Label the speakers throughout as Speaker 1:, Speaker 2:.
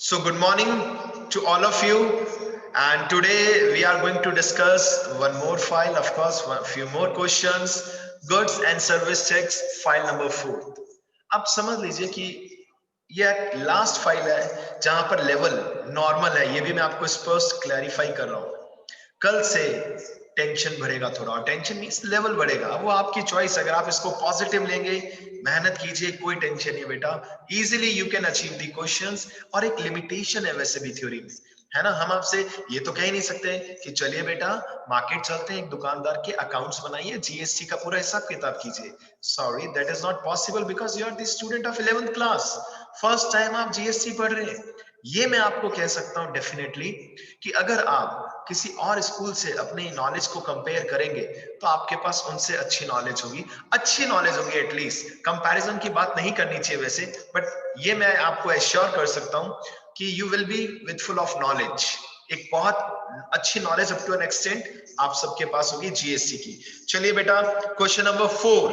Speaker 1: So, good morning to all of you. And today we are going to discuss one more file, of course, a few more questions. Goods and service checks, file number 4. अब समझ लीजिए कि ये last file है जहां पर level normal है। ये भी मैं आपको स्पष्ट क्लैरिफाई कर रहा हूं। कल से टेंशन बढ़ेगा थोड़ा, और टेंशन मीन्स लेवल बढ़ेगा। वो आपकी चॉइस। अगर आप इसको पॉजिटिव लेंगे, मेहनत कीजिए, कोई टेंशन नहीं बेटा। Easily you can achieve the questions. और एक लिमिटेशन है वैसे भी थ्योरी में, है ना। हम आपसे ये तो कह ही नहीं सकते कि चलिए बेटा मार्केट चलते हैं, एक दुकानदार के अकाउंट्स बनाइए, जीएसटी का पूरा हिसाब किताब कीजिए। Sorry, that is not possible because you are the student of 11th class. First time आप जीएसटी पढ़ रहे हैं। ये मैं आपको कह सकता हूं डेफिनेटली कि अगर आप किसी और स्कूल से अपनी नॉलेज को कंपेयर करेंगे तो आपके पास उनसे अच्छी नॉलेज होगी। अच्छी नॉलेज होगी, एटलीस्ट कंपैरिजन की बात नहीं करनी चाहिए वैसे, बट ये मैं आपको एश्योर कर सकता हूं कि you will be with full of knowledge. एक बहुत अच्छी knowledge up to an extent आप सबके पास होगी जीएसटी की। चलिए बेटा, क्वेश्चन नंबर 4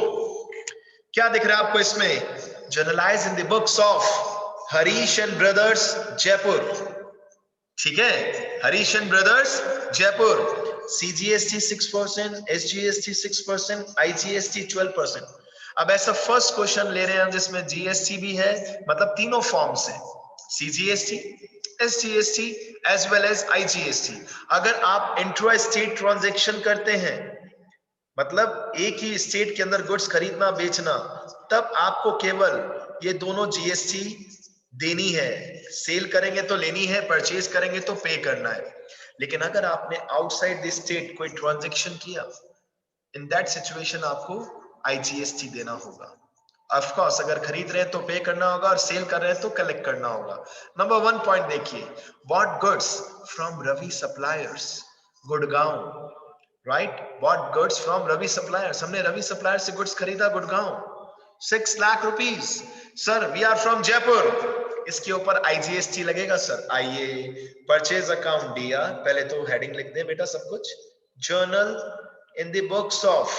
Speaker 1: क्या दिख रहा है आपको इसमें? Generalized in the books of Harish and brothers Jaipur. ठीक है, Harish and brothers Jaipur. CGST 6%, SGST 6%, IGST 12%। अब ऐसा फर्स्ट क्वेश्चन ले रहे हैं जिसमें जीएसटी भी है, मतलब तीनों फॉर्म्स हैं, CGST, SGST as well as IGST. अगर आप इंट्रा स्टेट ट्रांजैक्शन करते हैं, मतलब एक ही स्टेट के अंदर गुड्स खरीदना बेचना, तब आपको केवल ये दोनों जीएसटी देनी है। सेल करेंगे तो लेनी है, परचेज करेंगे तो पे करना है। लेकिन अगर आपने आउटसाइड द स्टेट कोई ट्रांजैक्शन किया, इन दैट सिचुएशन आपको आईजीएसटी देना होगा। ऑफ कोर्स अगर खरीद रहे हैं तो पे करना होगा, और सेल कर रहे हैं तो कलेक्ट करना होगा। नंबर 1 पॉइंट देखिए, bought goods from Ravi suppliers Gurgaon. Right, bought goods from Ravi suppliers. हमने रवि सप्लायर से गुड्स खरीदा Gurgaon, 6 lakh rupees. Sir we are from Jaipur, इसके ऊपर आईजीएसटी लगेगा सर। आइए, परचेज अकाउंट दिया, पहले तो हेडिंग लिख दे बेटा सब कुछ। Journal in the books of,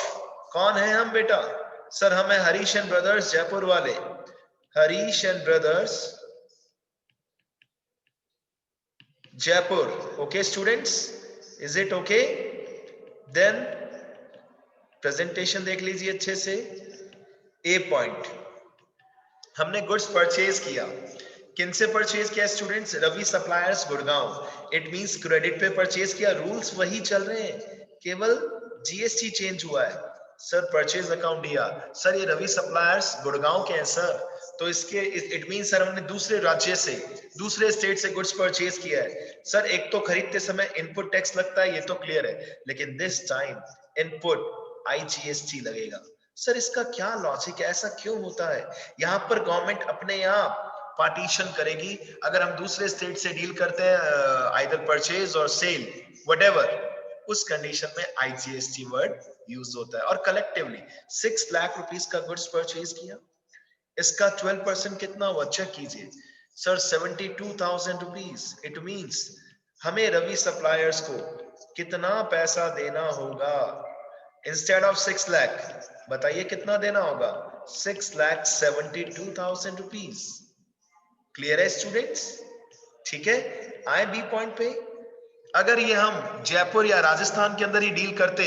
Speaker 1: कौन है हम बेटा? सर हम है हरीश एंड ब्रदर्स जयपुर वाले, Harish and brothers Jaipur. Okay students, is it okay? Then presentation देख लीजिए अच्छे से। ए पॉइंट, हमने गुड्स परचेज किया। किनसे परचेज किया students? Ravi suppliers Gurgaon. It means credit पे परचेज किया, रूल्स वही चल रहे हैं, केवल जीएसटी चेंज हुआ है। सर परचेज अकाउंट दिया, सर ये रवि सप्लायर्स गुड़गांव के हैं सर, तो इसके इट मीन सर हमने दूसरे राज्य से, दूसरे स्टेट से गुड्स परचेज किया है। सर एक तो खरीदते समय इनपुट टैक्स लगता है, ये तो क्लियर है, लेकिन दिस टाइम इनपुट आईजीएसटी लगेगा। सर इसका क्या लॉजिक है, ऐसा क्यों होता है? यहाँ पर गवर्नमेंट अपने आप पार्टीशन करेगी। अगर हम दूसरे स्टेट से डील करते हैं, आइदर परचेज और सेल व्हाटएवर, उस कंडीशन में आईजीएसटी वर्ड यूज होता है। और कलेक्टिवली 6 लाख रुपीस का गुड्स परचेज किया, इसका 12% कितना हुआ चेक कीजिए सर, 72,000 रुपीज। इट मींस हमें रवि सप्लायर्स को कितना पैसा देना होगा? इंस्टेड ऑफ 6 लाख, बताइए कितना देना होगा? 6,72,000 रुपीज। क्लियर है स्टूडेंट्स? ठीक है, आए बी पॉइंट पे। अगर ये हम जयपुर या राजस्थान के अंदर ही डील करते,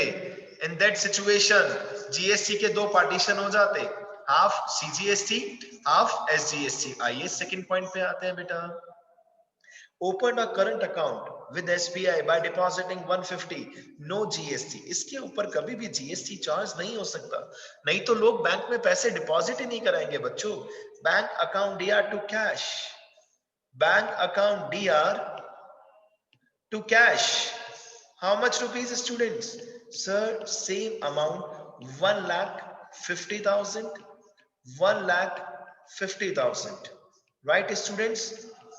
Speaker 1: इन दैट सिचुएशन जीएसटी के दो पार्टीशन हो जाते, हाफ सीजीएसटी, हाफ एसजीएसटी। आइए सेकंड पॉइंट पे आते हैं बेटा। Open a current account with SBI by depositing 150, no GST. इसके ऊपर कभी भी जीएसटी चार्ज नहीं हो सकता, नहीं तो लोग बैंक में पैसे डिपॉजिट ही नहीं कराएंगे बच्चों। Bank account DR to cash, bank account DR to cash. How much rupees students? Sir, same amount, 1,50,000, 1,50,000. Right students?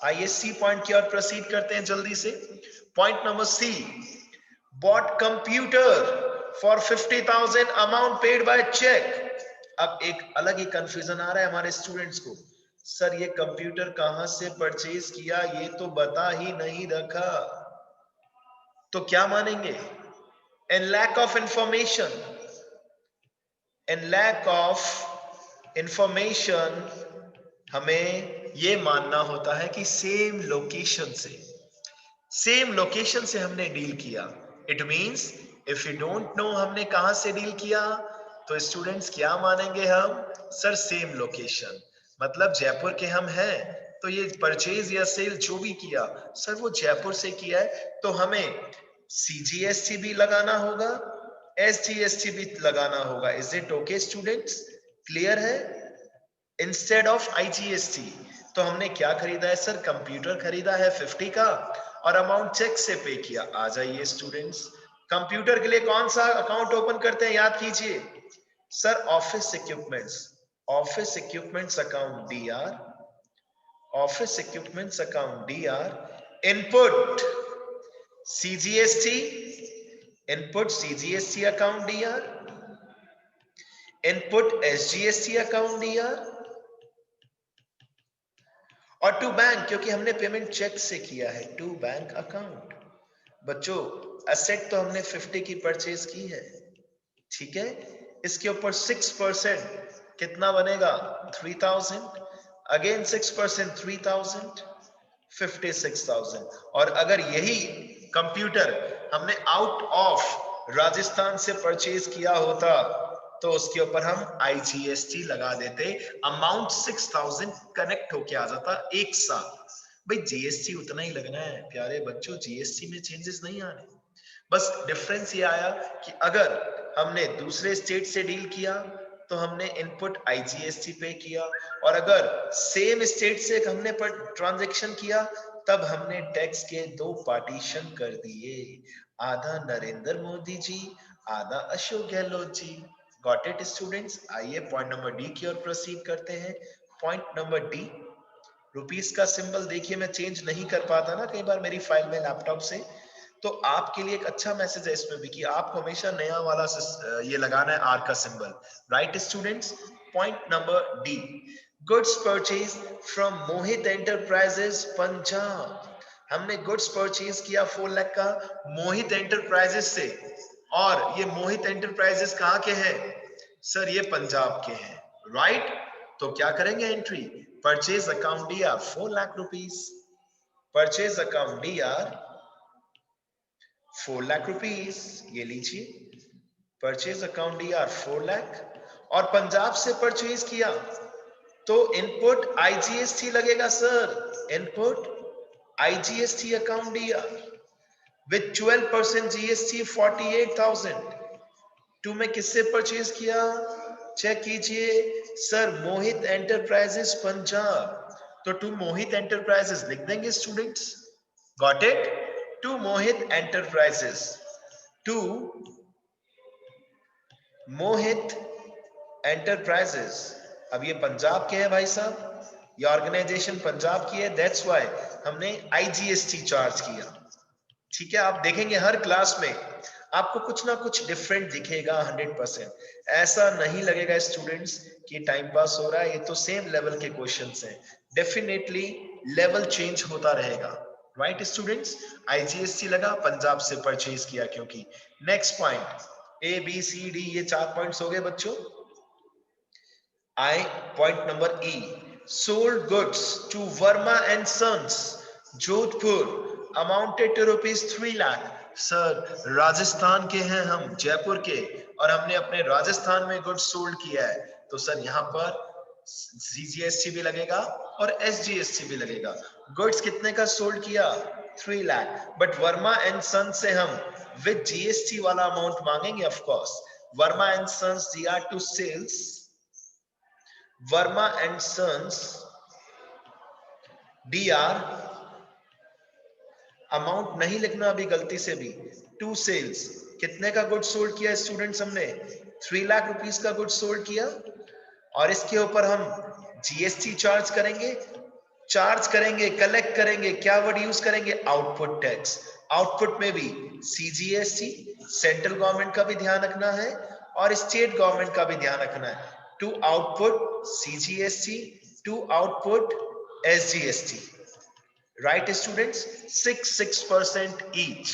Speaker 1: आइए सी पॉइंट की ओर प्रोसीड करते हैं जल्दी से। Point number C, bought computer for 50,000, amount paid by check। अब एक अलग ही कंफ्यूजन आ रहा है हमारे स्टूडेंट्स को, सर ये कंप्यूटर कहां से परचेज किया, ये तो बता ही नहीं रखा, तो क्या मानेंगे? In lack of information, in lack of information हमें ये मानना होता है कि सेम लोकेशन से हमने डील किया। It means if you don't know हमने कहां से डील किया, तो स्टूडेंट्स क्या मानेंगे हम? सर सेम लोकेशन, मतलब जयपुर के हम हैं, तो ये परचेज या सेल जो भी किया सर वो जयपुर से किया है, तो हमें CGST भी लगाना होगा, SGST भी लगाना होगा। Is it okay students? Clear है? Instead of IGST। तो हमने क्या खरीदा है सर? कंप्यूटर खरीदा है 50 का और अमाउंट चेक से पे किया। आ जाइए स्टूडेंट्स, कंप्यूटर के लिए कौन सा अकाउंट ओपन करते हैं? याद कीजिए sir, office equipments account DR, office equipments account DR, input CGST, input CGST account DR, input SGST account DR, और टू बैंक, क्योंकि हमने पेमेंट चेक से किया है, टू बैंक अकाउंट। बच्चों एसेट तो हमने 50 की परचेज की है, ठीक है, इसके ऊपर 6% कितना बनेगा? 3000, अगेन 6% 3000, 56,000। और अगर यही कंप्यूटर हमने आउट ऑफ राजस्थान से परचेज किया होता तो उसके ऊपर हम IGST लगा देते, अमाउंट 6,000 कनेक्ट होके आ जाता एक साथ। भाई GST उतना ही लगना है प्यारे बच्चों, GST में चेंजेस नहीं आने। बस डिफरेंस ये आया कि अगर हमने दूसरे स्टेट से डील किया तो हमने इनपुट IGST पे किया, और अगर सेम स्टेट से हमने ट्रांजैक्शन किया तब हमने टैक्स के 2 पार्टीशन कर दिए, आधा नरेंद्र मोदी जी, आधा Ashok Gehlot ji. Got it students? आइए पॉइंट नंबर डी की ओर प्रोसीड करते हैं। पॉइंट नंबर डी, रुपीस का सिंबल देखिए मैं चेंज नहीं कर पाता ना कई बार मेरी फाइल में लैपटॉप से, तो आपके लिए एक अच्छा मैसेज है इसमें भी कि आपको हमेशा नया वाला ये लगाना है आर का symbol. Right students? Point number D, goods purchase from Mohit enterprises Punjab. हमने गुड्स परचेज किया 4 लाख का मोहित एंटरप्राइजेस से, और ये मोहित एंटरप्राइजेस कहाँ के हैं? सर ये पंजाब के हैं। राइट? तो क्या करेंगे entry? Purchase account DR 4 lakh rupees, purchase account DR 4 lakh rupees, ये लीजिए परचेज अकाउंट DR 4 लाख, और पंजाब से परचेज किया तो इनपुट IGST लगेगा sir, input IGST account DR with 12% GST 48,000। To में किससे परचेज किया? चेक कीजिए सर, मोहित एंटरप्राइजेस पंजाब। तो टू मोहित एंटरप्राइजेस लिख देंगे students. Got it? To Mohit enterprises, to Mohit enterprises. अब ये पंजाब के हैं भाई साहब, ये ऑर्गेनाइजेशन पंजाब की है, दैट्स व्हाई हमने IGST चार्ज किया। ठीक है, आप देखेंगे हर क्लास में आपको कुछ ना कुछ डिफरेंट दिखेगा 100%। ऐसा नहीं लगेगा स्टूडेंट्स कि टाइम पास हो रहा है, ये तो सेम लेवल के क्वेश्चंस हैं। डेफिनेटली लेवल चेंज होता रहेगा। Right students? IGST लगा, पंजाब से परचेज किया क्योंकि। नेक्स्ट पॉइंट, ABCD, ये 4 पॉइंट्स हो गए बच्चों। I, point number E, sold goods to Verma and Sons, Jodhpur, amounted to rupees 3 lakh. Sir Rajasthan के हैं हम, जयपुर के, और हमने अपने राजस्थान में गुड्स सोल्ड किया है, तो सर यहाँ पर CGST भी लगेगा और SGST भी लगेगा। गुड्स कितने का सोल्ड किया? 3 lakh, but Verma and son से हम विद GST वाला अमाउंट मांगेंगे of course. Verma and sons DR to sales, Verma and sons DR, amount नहीं लिखना अभी गलती से भी, टू सेल्स। कितने का गुड सोल्ड किया स्टूडेंट्स? हमने 3 लाख रुपीस का गुड सोल्ड किया, और इसके ऊपर हम GST चार्ज करेंगे, कलेक्ट करेंगे। क्या वर्ड यूज करेंगे? Output tax. आउटपुट में भी CGST, सेंट्रल गवर्नमेंट का भी ध्यान रखना है और स्टेट गवर्नमेंट का भी ध्यान रखना है। To output CGST, to output SGST। Right students? 6% each.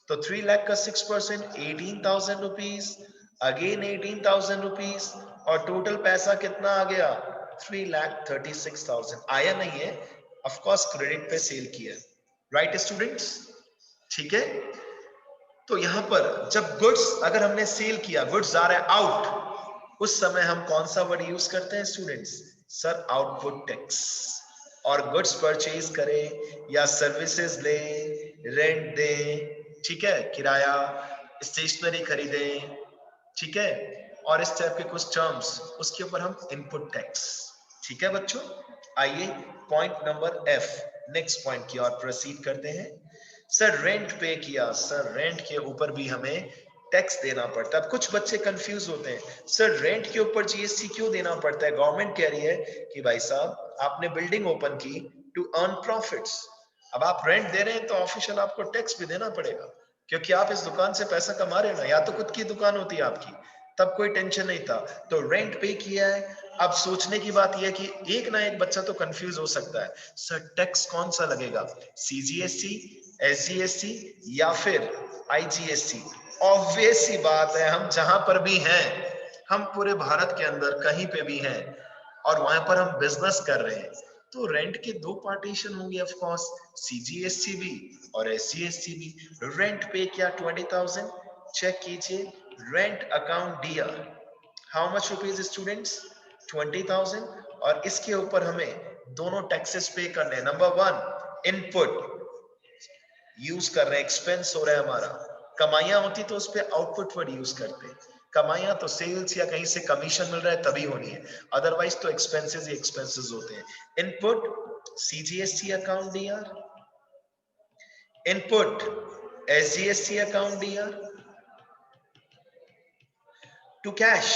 Speaker 1: तो 3 लाख का 6% 18,000 रुपीज, अगेन 18,000 रुपीज, और टोटल पैसा कितना आ गया? 3,36,000 आया नहीं है, ऑफ कोर्स क्रेडिट पे सेल किया, राइट स्टूडेंट्स? ठीक है, तो यहां पर जब गुड्स अगर हमने सेल किया, गुड्स आ रहा है आउट, उस समय हम कौन सा वर्ड यूज करते हैं स्टूडेंट्स? Sir output tax. और गुड्स परचेज करें या सर्विसेज लें, रेंट दें, ठीक है, किराया, स्टेशनरी खरीदें, ठीक है, और इस टाइप के कुछ टर्म्स, उसके ऊपर हम इनपुट टैक्स। ठीक है बच्चों, आइए point number F, next point की ओर प्रोसीड करते हैं। सर रेंट पे किया, सर रेंट के ऊपर भी हमें टैक्स देना पड़ता है। अब कुछ बच्चे कंफ्यूज होते हैं, सर रेंट के ऊपर जीएसटी क्यों देना पड़ता है? गवर्नमेंट कह रही है कि भाई साहब आपने बिल्डिंग ओपन की टू अर्न प्रॉफिट्स, अब आप रेंट दे रहे हैं तो ऑफिशियल आपको टैक्स भी देना पड़ेगा, क्योंकि आप इस दुकान से पैसा कमा रहे हैं ना, या तो खुद की दुकान होती है आपकी तब कोई टेंशन नहीं था, तो रेंट पे किया है। अब सोचने की बात यह है कि एक ना एक बच्चा तो कंफ्यूज हो सकता है, सर टैक्स कौन सा लगेगा, सीजीएसटी, एसजीएसटी या फिर आईजीएसटी? ऑब्वियस सी बात है, हम जहां पर भी हैं, हम पूरे भारत के अंदर कहीं पे भी हैं और वहां पर हम बिजनेस कर रहे हैं, तो रेंट के दो पार्टीशन होंगे ऑफ कोर्स, सीजीएसटी भी और एसजीएसटी भी। रेंट पे क्या 20,000, चेक कीजिए, rent account DR, how much rupees students? 20,000, और इसके ऊपर हमें दोनों टैक्सेस पे करने हैं। नंबर वन इनपुट यूज कर रहे हैं, एक्सपेंस हो रहा है हमारा, कमाइयां होती तो उस पर आउटपुट वर्ड यूज करते हैं, कमाइयां तो सेल्स या कहीं से कमीशन मिल रहा है तभी होनी है, अदरवाइज तो एक्सपेंसेस ही एक्सपेंसेस होते हैं। Input CGST account DR, input SGST account DR, to cash,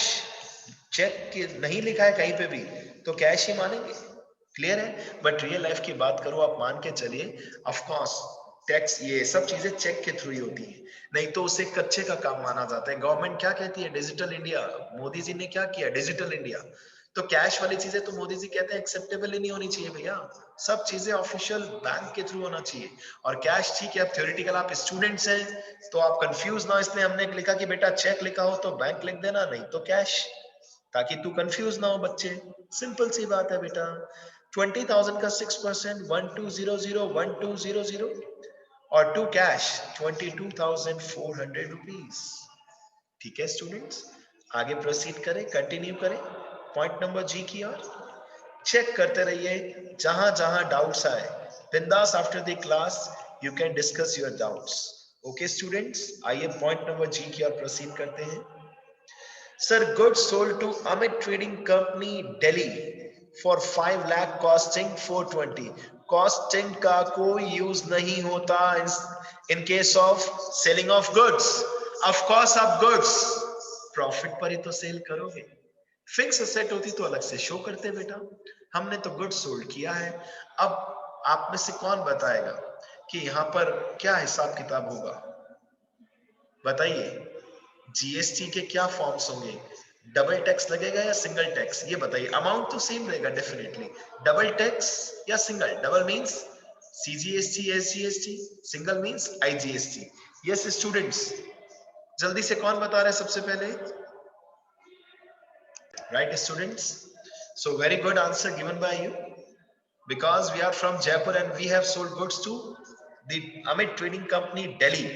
Speaker 1: cheque नहीं लिखा है कहीं पे भी तो कैश ही मानेंगे, क्लियर है? बट रियल लाइफ की बात करो, आप मान के चलिए, ऑफ कोर्स टैक्स ये सब चीजें चेक के थ्रू ही होती है, नहीं तो उसे कच्चे का काम माना जाता है। गवर्नमेंट क्या कहती है? डिजिटल इंडिया, मोदी जी ने क्या किया? Digital India. तो कैश वाली चीजें तो मोदी जी कहते हैं एक्सेप्टेबल ही नहीं होनी चाहिए भैया, सब चीजें ऑफिशियल बैंक के थ्रू होना चाहिए। और कैश ठीक है, अब थ्योरेटिकल आप स्टूडेंट्स हैं तो आप कंफ्यूज ना, इसलिए हमने लिखा कि बेटा चेक लिखा हो तो बैंक लिख देना, नहीं तो कैश, ताकि तू कंफ्यूज ना हो बच्चे, सिंपल सी बात है बेटा। 20,000 का 6%, 1200, 1200, और टू कैश 22,400 रुपीज। ठीक है स्टूडेंट्स, आगे प्रोसीड करें, कंटिन्यू करें पॉइंट नंबर जी की ओर। चेक करते रहिए, जहां जहां डाउट्स आए बिंदास, after the class you can discuss your doubts. Okay students, आइए पॉइंट नंबर जी की ओर प्रोसीड करते हैं। Sir, goods sold to Amit Trading Company, Delhi for 5 lakh costing 420. Costing का कोई यूज नहीं होता in case of selling of goods. Of course आप goods प्रॉफिट पर ही तो सेल करोगे, फिक्स असेट होती तो अलग से शो करते बेटा, हमने तो गुड्स सोल्ड किया है। अब आप में से कौन बताएगा कि यहाँ पर क्या हिसाब किताब होगा? बताइए, जीएसटी के क्या फॉर्म्स होंगे? डबल टैक्स लगेगा या सिंगल टैक्स? ये बताइए, अमाउंट तो सेम रहेगा डेफिनेटली, डबल टैक्स या single? Double means CGST, SGST, single means IGST. Yes students, जल्दी से कौन बता रहे हैं सबसे पहले? Right students, so very good answer given by you, because we are from Jaipur and we have sold goods to the Amit Trading Company, Delhi.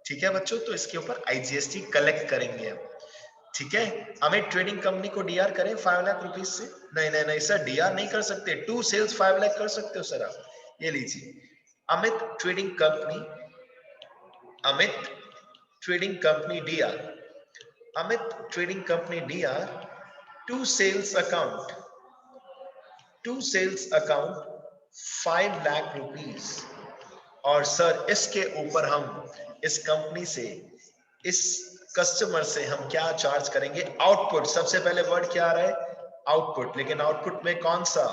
Speaker 1: ठीक है बच्चों, तो इसके ऊपर आईजीएसटी कलेक्ट करेंगे हम। ठीक है, अमित ट्रेडिंग कंपनी को डीआर करें 5 लाख रुपीज से? नहीं नहीं नहीं सर, डीआर नहीं कर सकते, टू सेल्स 5 लाख कर सकते हो सर आप। ये लीजिए, Amit trading company, Amit trading company DR, Amit trading company DR, to sales account, to sales account 5 lakh rupees. और सर इसके ऊपर हम इस कंपनी से, इस कस्टमर से हम क्या चार्ज करेंगे? आउटपुट। सबसे पहले वर्ड क्या आ रहा है? आउटपुट। लेकिन आउटपुट में कौन सा?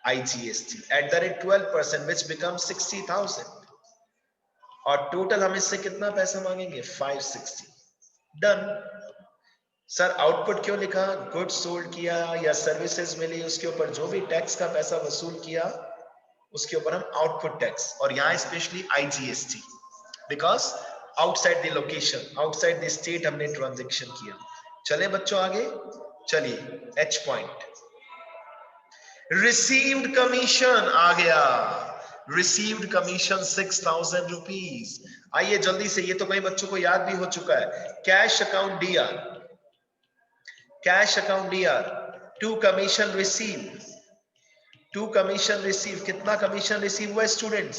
Speaker 1: IGST at the rate 12%, which become 60,000। और टोटल हम इससे कितना पैसा मांगेंगे? 560। डन। सर आउटपुट क्यों लिखा? गुड्स सोल्ड किया या सर्विसेज मिली, उसके ऊपर जो भी टैक्स का पैसा वसूल किया उसके ऊपर हम आउटपुट टैक्स, और यहाँ specially IGST, because outside the location, outside the state हमने ट्रांजैक्शन किया। चले बच्चों आगे, चलिए एच पॉइंट। रिसीव्ड कमीशन आ गया, रिसीव्ड कमीशन 6,000 रुपीज। आइए जल्दी से, ये तो कई बच्चों को याद भी हो चुका है। Cash account DR, cash account DR, to commission receive, to commission receive, कितना कमीशन रिसीव हुआ स्टूडेंट्स?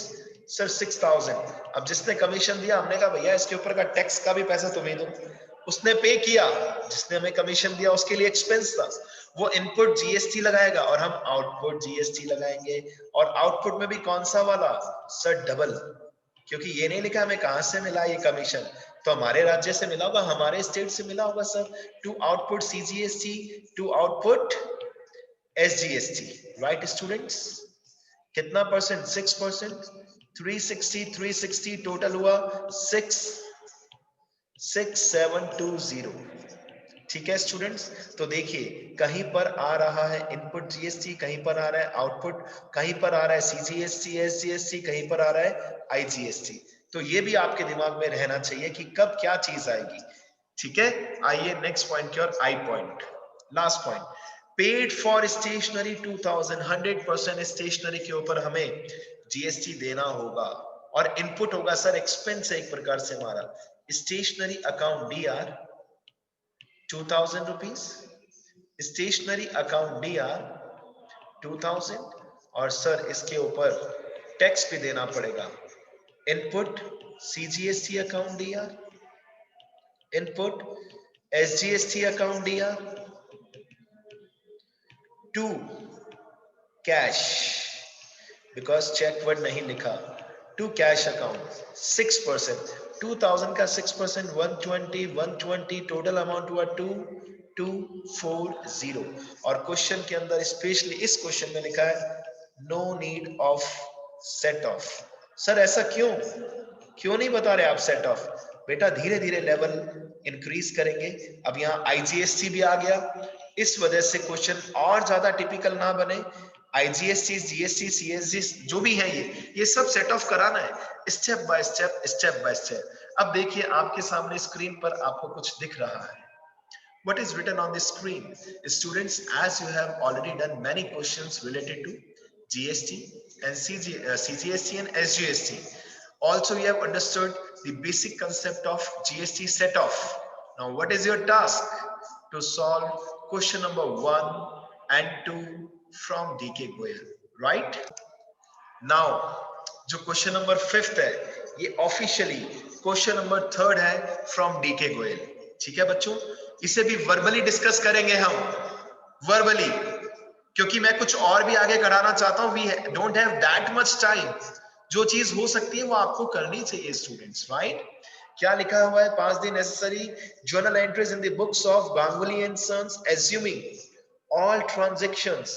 Speaker 1: सर 6,000। अब जिसने कमीशन दिया हमने कहा भैया इसके ऊपर का टैक्स का भी पैसा तुम्हें दो, उसने पे किया, जिसने हमें कमीशन दिया उसके लिए एक्सपेंस था, वो इनपुट जीएसटी लगाएगा और हम आउटपुट जीएसटी लगाएंगे। और आउटपुट में भी कौन सा वाला? सर डबल, क्योंकि ये नहीं लिखा हमें कहां से मिला ये कमीशन, तो हमारे राज्य से मिला होगा, हमारे स्टेट से मिला होगा sir. To output CGST, to output SGST, right students? कितना परसेंट? 6%। 360 टोटल हुआ 66720। ठीक है स्टूडेंट्स, तो देखिए कहीं पर आ रहा है इनपुट जीएसटी, कहीं पर आ रहा है आउटपुट, कहीं पर आ रहा है सीजीएसटी एसजीएसटी, कहीं पर आ रहा है आईजीएसटी। तो ये भी आपके दिमाग में रहना चाहिए कि कब क्या चीज आएगी। ठीक है, आइए नेक्स्ट पॉइंट की ओर, I point, last point. Paid for stationery 2000, 100% stationery के ऊपर हमें जीएसटी देना होगा और इनपुट होगा सर एक्सपेंस है एक प्रकार से हमारा। Stationery account DR 2000 rupees, stationery account DR 2000, और सर इसके ऊपर टैक्स भी देना पड़ेगा। Input CGST account DR, input SGST account DR, to cash, because cheque word नहीं लिखा, टू कैश अकाउंट 6%, 2000 का 6%, 120, 120, टोटल अमाउंट हुआ 2240। और क्वेश्चन के अंदर स्पेशली इस क्वेश्चन में लिखा है no need of set off. Sir ऐसा क्यों, क्यों नहीं बता रहे आप सेट ऑफ? बेटा धीरे धीरे लेवल इंक्रीज करेंगे। अब यहाँ आईजीएसटी भी आ गया, इस वजह से क्वेश्चन और ज्यादा टिपिकल ना बने। आईजीएसटी, जीएसटी, सीएसजी जो भी है ये सब सेट ऑफ कराना है step by step, step by step. अब देखिए आपके सामने स्क्रीन पर आपको कुछ दिख रहा है। What is written on the screen? Students, as you have already done many questions related to GST and CGST and SGST. Also, you have understood the basic concept of GST set off. Now, what is your task? To solve question number 1 and 2 from DK Goyal, right? Now, जो question number 5 है ये officially question number 3 है from DK Goyal. ठीक है बच्चों, इसे भी verbally discuss करेंगे हम, वर्बली, क्योंकि मैं कुछ और भी आगे कराना चाहता हूं। We don't have that much time. जो चीज हो सकती है वो आपको करनी चाहिए स्टूडेंट्स, राइट? क्या लिखा हुआ है? Pass the necessary journal entries in the books of Ganguly and sons assuming all transactions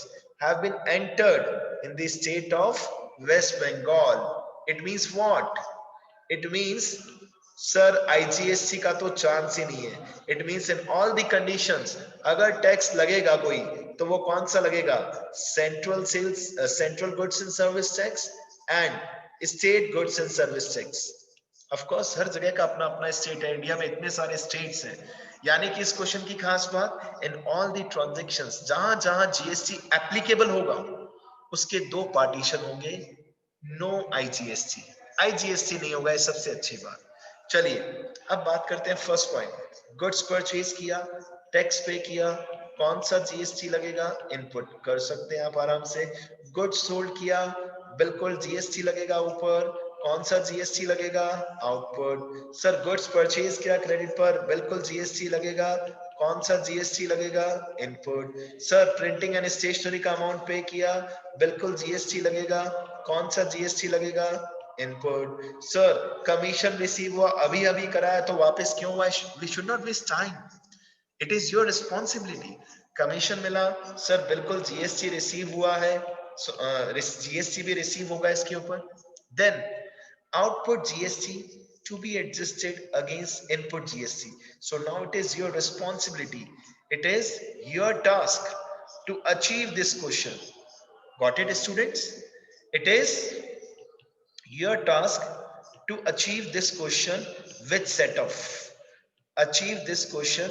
Speaker 1: have been entered in the state of West Bengal. It means what? It means sir IGST का तो chance ही नहीं है। It means in all the conditions अगर tax लगेगा कोई तो वो कौन सा लगेगा? Central sales, central goods and service tax and state goods and service tax. Of course हर जगह का अपना अपना स्टेट है, इंडिया में इतने सारे स्टेट्स हैं। यानी कि इस क्वेश्चन की खास बात, इन ऑल द ट्रांजैक्शंस जहां जहां जीएसटी एप्लीकेबल होगा उसके दो पार्टीशन होंगे, नो आईजीएसटी, आईजीएसटी नहीं होगा, ये सबसे अच्छी बात। चलिए अब बात करते हैं फर्स्ट पॉइंट। गुड्स परचेज किया, टैक्स पे किया, कौन सा जीएसटी लगेगा? इनपुट कर सकते हैं आप आराम से। गुड्स सोल्ड किया, बिल्कुल जीएसटी लगेगा ऊपर, कौन सा जीएसटी लगेगा? आउटपुट। सर गुड्स परचेज किया क्रेडिट पर, बिल्कुल जीएसटी लगेगा, कौन सा जीएसटी लगेगा? Input. Sir printing and stationery का अमाउंट पे किया, बिल्कुल जीएसटी लगेगा, कौन सा जीएसटी लगेगा? इनपुट। सर कमीशन रिसीव हुआ, अभी अभी कराया तो वापस क्यों हुआ? We should not waste time, it is your responsibility. Commission मिला, सर बिल्कुल जीएसटी रिसीव हुआ है, जीएसटी भी रिसीव होगा इसके ऊपर। Then output GST to be adjusted against input GST. So now it is your responsibility, it is your task to achieve this question. Got it students? It is your task to achieve this question with set off. Achieve this question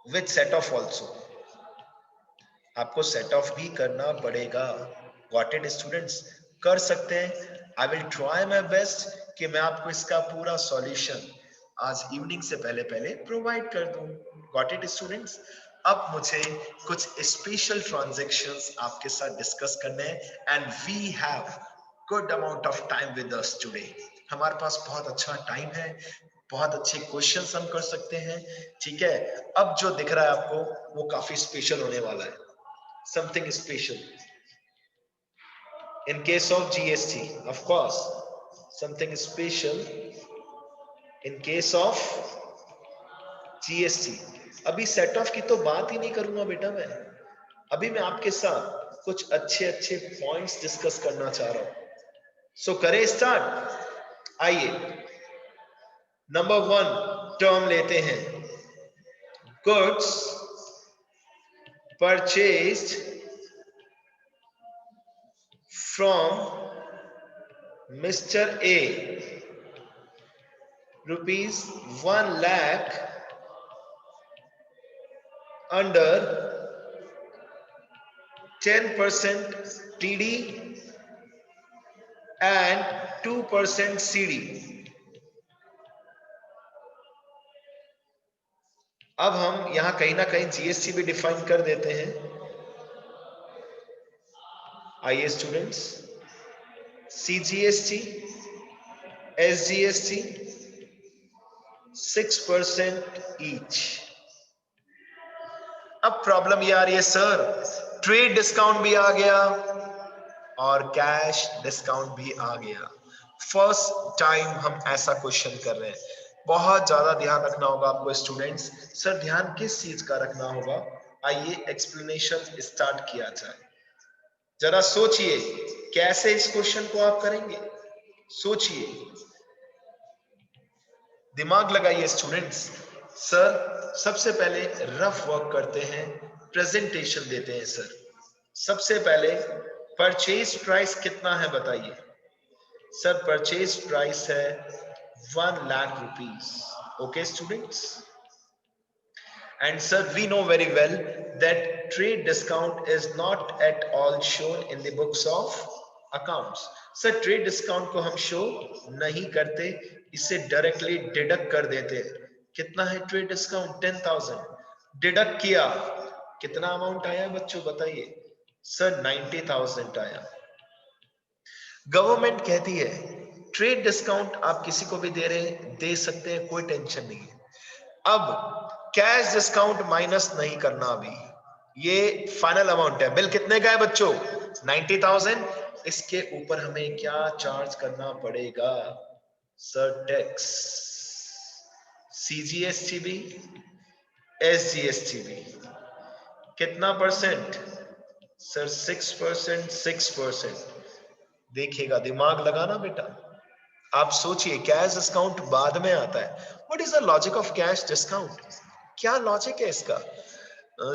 Speaker 1: with set off also. आपको set of भी करना पड़ेगा। Got it students? कर सकते हैं। I will try my best कि मैं आपको इसका पूरा सॉल्यूशन आज इवनिंग से पहले पहले प्रोवाइड कर दूं। Got it students? अब मुझे कुछ स्पेशल ट्रांजैक्शंस आपके साथ डिस्कस करने हैं and we have good amount of time with us today. हमारे पास बहुत अच्छा टाइम है, बहुत अच्छे क्वेश्चंस हम कर सकते हैं। ठीक है, अब जो दिख रहा है आपको वो काफी स्पेशल होने वाला है। Something special in case of GST, of course, something special in case of GST। अभी सेट ऑफ की तो बात ही नहीं करूंगा बेटा मैं, अभी मैं आपके साथ कुछ अच्छे अच्छे पॉइंट्स डिस्कस करना चाह रहा हूं। सो करें स्टार्ट। आइए, नंबर 1 टर्म लेते हैं, goods purchased from Mr. A, rupees 1 lakh under 10% TD and 2% CD। अब हम यहां कहीं ना कहीं जीएसटी भी डिफाइन कर देते हैं। आइए स्टूडेंट्स, सीजीएसटी, एसजीएसटी 6% ईच। अब प्रॉब्लम ये आ रही है सर, ट्रेड डिस्काउंट भी आ गया और कैश डिस्काउंट भी आ गया। फर्स्ट टाइम हम ऐसा क्वेश्चन कर रहे हैं। बहुत ज्यादा ध्यान रखना होगा आपको स्टूडेंट्स। सर ध्यान किस चीज का रखना होगा? आइए एक्सप्लेनेशन स्टार्ट किया जाए। जरा सोचिए कैसे इस क्वेश्चन को आप करेंगे, सोचिए, दिमाग लगाइए स्टूडेंट्स। सर सबसे पहले रफ वर्क करते हैं, प्रेजेंटेशन देते हैं। सर सबसे पहले परचेज प्राइस कितना है बताइए। सर परचेज प्राइस है 1 lakh rupees. Okay students? And sir, we know very well that trade discount is not at all shown in the books of accounts. Sir, trade discount को हम show नहीं करते, इसे directly deduct कर देते हैं। कितना है trade discount? 10,000 deduct किया, कितना amount आया बच्चों बताइए? सर 90,000 आया। गवर्नमेंट कहती है ट्रेड डिस्काउंट आप किसी को भी दे रहे हैं, दे सकते हैं, कोई टेंशन नहीं है। अब कैश डिस्काउंट माइनस नहीं करना, अभी ये फाइनल अमाउंट है। बिल कितने का है बच्चों? 90,000। इसके ऊपर हमें क्या चार्ज करना पड़ेगा? सर टैक्स, सीजीएसटी भी, एसजीएसटी भी। कितना परसेंट? सर 6%। 6%। देखिएगा, दिमाग लगाना बेटा। आप सोचिए, कैश डिस्काउंट बाद में आता है। What is the logic of cash discount? क्या लॉजिक है इसका?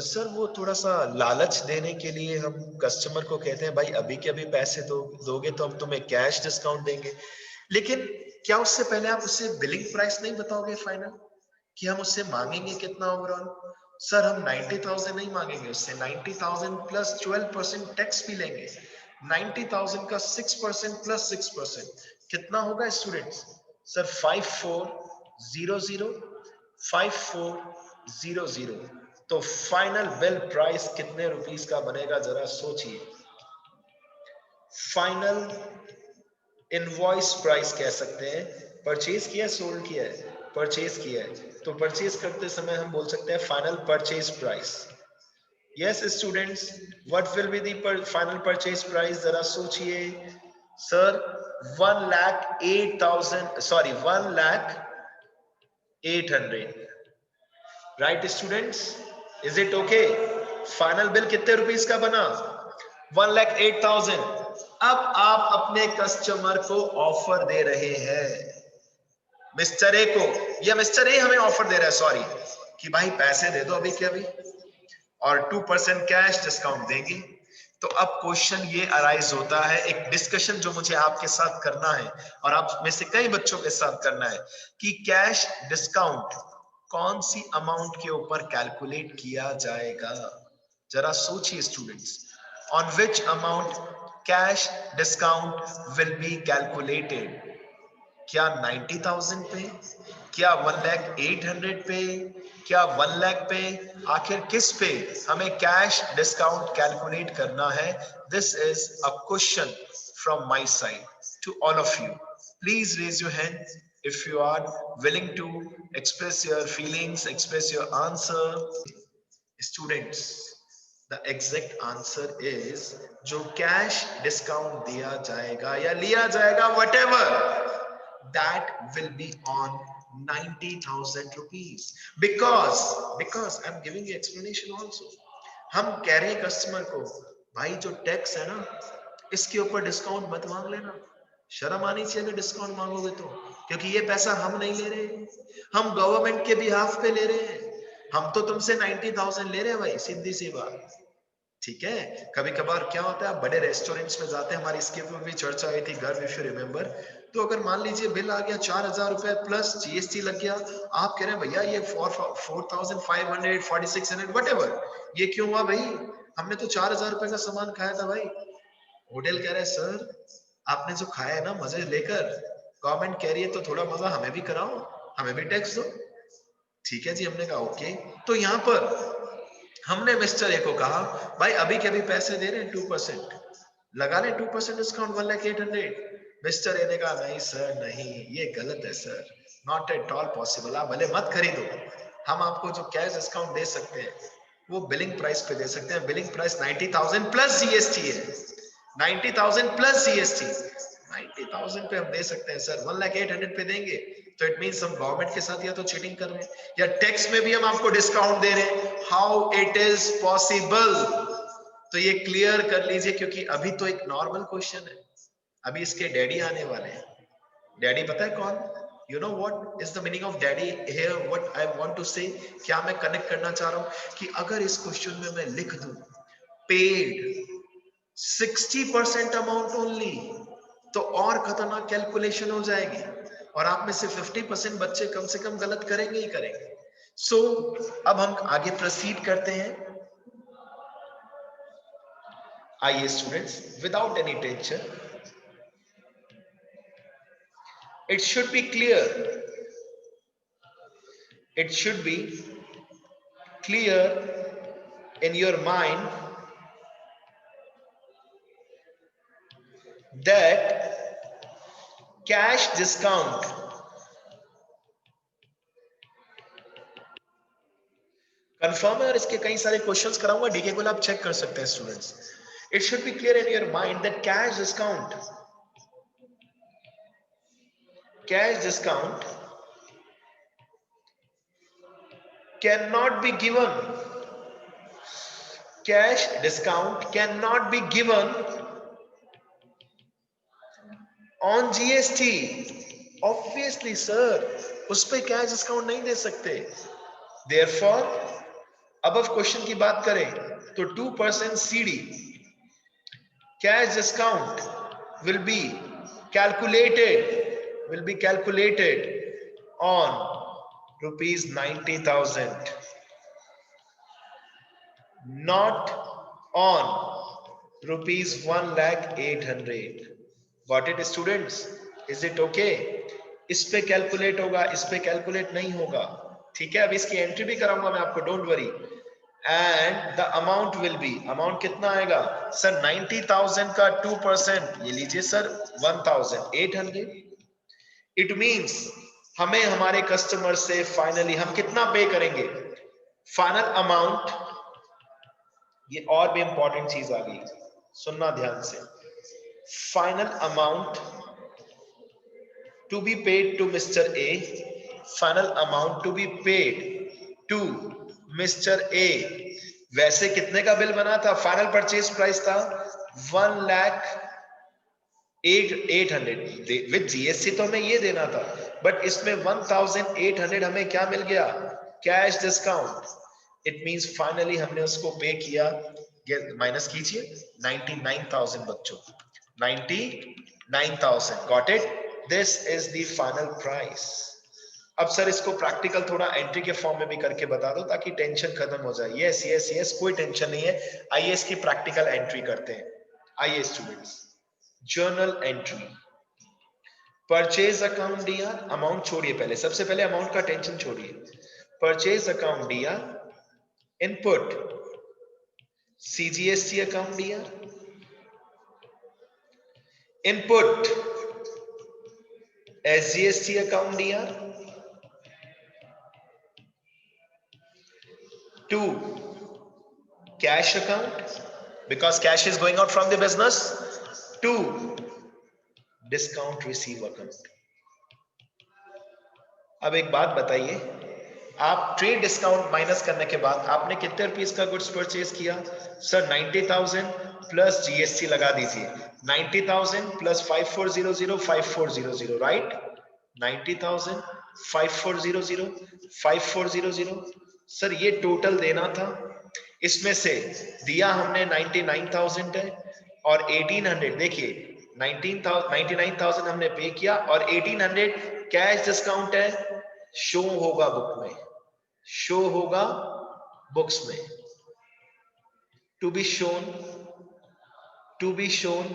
Speaker 1: सर वो थोड़ा सा लालच देने के लिए हम कस्टमर को कहते हैं भाई अभी के अभी पैसे दोगे तो हम तुम्हें कैश डिस्काउंट देंगे। लेकिन क्या उससे पहले आप उससे बिलिंग प्राइस नहीं बताओगे फाइनल, कि हम उससे मांगेंगे कितना ओवरऑल? सर हम 90,000 नहीं मांगेंगे उससे, 90,000 प्लस 12% टैक्स भी लेंगे। 90,000 का 6% प्लस 6% कितना होगा स्टूडेंट्स? सर 5400। 5400। तो फाइनल बिल प्राइस कितने रुपीस का बनेगा जरा सोचिए। फाइनल इनवॉइस प्राइस कह सकते हैं। परचेज किया, सोल्ड किया है, परचेज किया है, तो परचेज करते समय हम बोल सकते हैं final purchase price. Yes students, what will be the final purchase price? जरा सोचिए। Sir 1,08,000, sorry 1,08,000। Right students, is it okay? Final bill कितने रुपीस का बना? 1,08,000। अब आप अपने कस्टमर को ऑफर दे रहे हैं, मिस्टर ए को, या मिस्टर ए हमें ऑफर दे रहा है, सॉरी, कि भाई पैसे दे दो अभी के अभी और 2% कैश डिस्काउंट देंगे। तो अब क्वेश्चन ये अराइज होता है, एक डिस्कशन जो मुझे आपके साथ करना है और आप में से कई बच्चों के साथ करना है, कि कैश डिस्काउंट कौन सी अमाउंट के ऊपर कैलकुलेट किया जाएगा। जरा सोचिए students, on which amount cash discount will be calculated? क्या 90,000 पे, क्या 1,08,000 पे, क्या 1 लाख पे, आखिर किस पे हमें कैश डिस्काउंट कैलकुलेट करना है? This is a question from my side to all of you. Please raise your hand if you are willing to express your feelings, express your answer. Students, the exact answer is जो cash discount दिया जाएगा या लिया जाएगा, whatever, that will be on 90,000 rupees. Because I'm giving you explanation also. हम कह रहे हैं कस्टमर को, भाई जो टैक्स है ना, इसके ऊपर डिस्काउंट मत मांग लेना. शर्म आनी चाहिए अगर डिस्काउंट मांगोगे तो, क्योंकि ये पैसा हम नहीं ले रहे, हम गवर्नमेंट के बिहाफ पे ले रहे हैं. हम तो तुमसे 90,000 ले रहे हैं भाई, सीधी सी बात. ठीक है. कभी कभार क्या होता है, आप बड़े रेस्टोरेंट्स में जाते हैं, हमारी इसके ऊपर भी चर्चा हुई थी घर, इफ यू रिमेंबर. तो अगर मान लीजिए बिल आ गया 4,000 रुपए प्लस जीएसटी लग गया, आप कह रहे हैं भैया ये 4,500 4,600 वट, ये क्यों हुआ भाई, हमने तो 4,000 रुपए का सामान खाया था भाई. होटल कह रहे हैं सर आपने जो खाया है ना मजे लेकर, गवर्नमेंट कह रही है तो थोड़ा मजा हमें भी कराओ, हमें भी टैक्स दो. ठीक है जी, हमने कहा ओके. तो यहाँ पर हमने मिस्टर ए को कहा भाई अभी के अभी पैसे दे रहे हैं 2%, लगा ले 2% डिस्काउंट 1,08,000. मिस्टर ए ने कहा नहीं सर नहीं, ये गलत है sir, not at all possible. आप भले मत खरीदो, हम आपको जो कैश डिस्काउंट दे सकते हैं वो बिलिंग प्राइस पे दे सकते हैं. बिलिंग प्राइस 90,000 प्लस जीएसटी है, 90,000 प्लस जीएसटी. 90,000 पे हम दे सकते हैं सर, 1,08,000 पे देंगे तो इट मींस हम गवर्नमेंट के साथ या तो चीटिंग कर रहे हैं या टैक्स में भी हम आपको डिस्काउंट दे रहे हैं. How it is possible? तो ये क्लियर कर लीजिए, क्योंकि अभी तो एक नॉर्मल क्वेश्चन है, अभी इसके डैडी आने वाले हैं. डैडी पता है कौन? You know what is the meaning of daddy here, what I want to say, क्या मैं कनेक्ट करना चाह रहा हूं कि अगर इस क्वेश्चन में मैं लिख दूं पेड 60% अमाउंट ओनली, तो और खतरनाक कैलकुलेशन हो जाएगी, और आप में से 50% बच्चे कम से कम गलत करेंगे ही करेंगे. सो अब हम आगे प्रोसीड करते हैं. आइए students, without any tension, it should be clear, it should be clear in your mind that cash discount confirm है, और इसके कई सारे क्वेश्चंस कराऊंगा, डीके को आप चेक कर सकते हैं students. It should be clear in your mind that cash discount cannot be given, cash discount cannot be given on GST. obviously sir, उस पे कैश डिस्काउंट नहीं दे सकते. therefore अब क्वेश्चन की बात करें तो 2% CD cash discount will be calculated on rupees 90,000, not on rupees 1,08,000. Got it students? Is it okay? इस पे कैलकुलेट होगा, इस पे कैलकुलेट नहीं होगा. ठीक है, अब इसकी एंट्री भी कराऊंगा मैं आपको, don't worry. And the amount will be, amount कितना आएगा सर? 90,000 का 2%, ये लीजिए सर 1,800. इट मींस हमें हमारे कस्टमर से फाइनली हम कितना पे करेंगे? फाइनल अमाउंट, ये और भी इंपॉर्टेंट चीज आ गई, सुनना ध्यान से. Final amount to be paid to mister A, final amount to be paid to mister A. वैसे कितने का बिल बना था? फाइनल परचेज प्राइस था 1,08,000 विद जीएसटी, तो हमें ये देना था, बट इसमें 1,800 हमें क्या मिल गया? Cash discount. It means finally हमने उसको पे किया, माइनस कीजिए 99,000 बच्चों, 99,000. Got it? This is the final price. अब सर इसको प्रैक्टिकल थोड़ा एंट्री के फॉर्म में भी करके बता दो ताकि टेंशन खत्म हो जाए। यस यस यस, कोई टेंशन नहीं है। आइए इसकी प्रैक्टिकल एंट्री करते हैं। आइए students, journal entry, purchase account दिया, अमाउंट छोड़िए, पहले सबसे पहले अमाउंट का टेंशन छोड़िए। परचेज अकाउंट दिया, इनपुट सीजीएसटी अकाउंट दिया, इनपुट एसजीएसटी अकाउंट दिया, 2 cash account because cash is going out from the business, 2 discount receive account। अब एक बात बताइए, आप ट्रेड डिस्काउंट माइनस करने के बाद आपने कितने रुपीस का गुड्स परचेज किया? सर 90,000 प्लस जीएसटी लगा दीजिए, 90,000 प्लस 5400 5400, राइट? 90,000 5400 5400। सर ये टोटल देना था, इसमें से दिया हमने 99,000 है और 1800, देखिए 99,000 हमने पे किया और 1800 कैश डिस्काउंट है, शो होगा बुक में, शो होगा बुक्स में, to be shown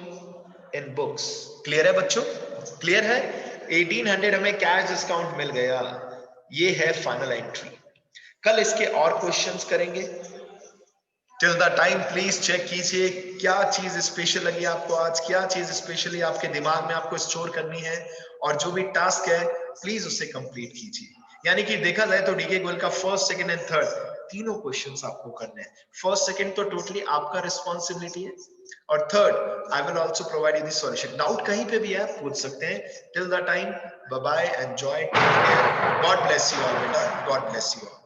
Speaker 1: in books. Clear है बच्चों? क्लियर है? 1800 हमें कैश डिस्काउंट मिल गया, ये है फाइनल एंट्री। कल इसके और क्वेश्चंस करेंगे। Till the time please check कीजिए क्या चीज स्पेशल लगी आपको आज, क्या चीज स्पेशली आपके दिमाग में आपको स्टोर करनी है, और जो भी टास्क है प्लीज उसे कंप्लीट कीजिए। यानी कि देखा जाए तो डीके गोयल का फर्स्ट, सेकंड एंड थर्ड तीनों क्वेश्चंस आपको करने हैं। फर्स्ट सेकंड तो टोटली आपका रिस्पॉन्सिबिलिटी है, और third I will also provide you the solution. Doubt कहीं पे भी है आप पूछ सकते हैं। Till the time bye bye, enjoy, take care, God bless you all बेटा, गॉड ब्लेस यू ऑल।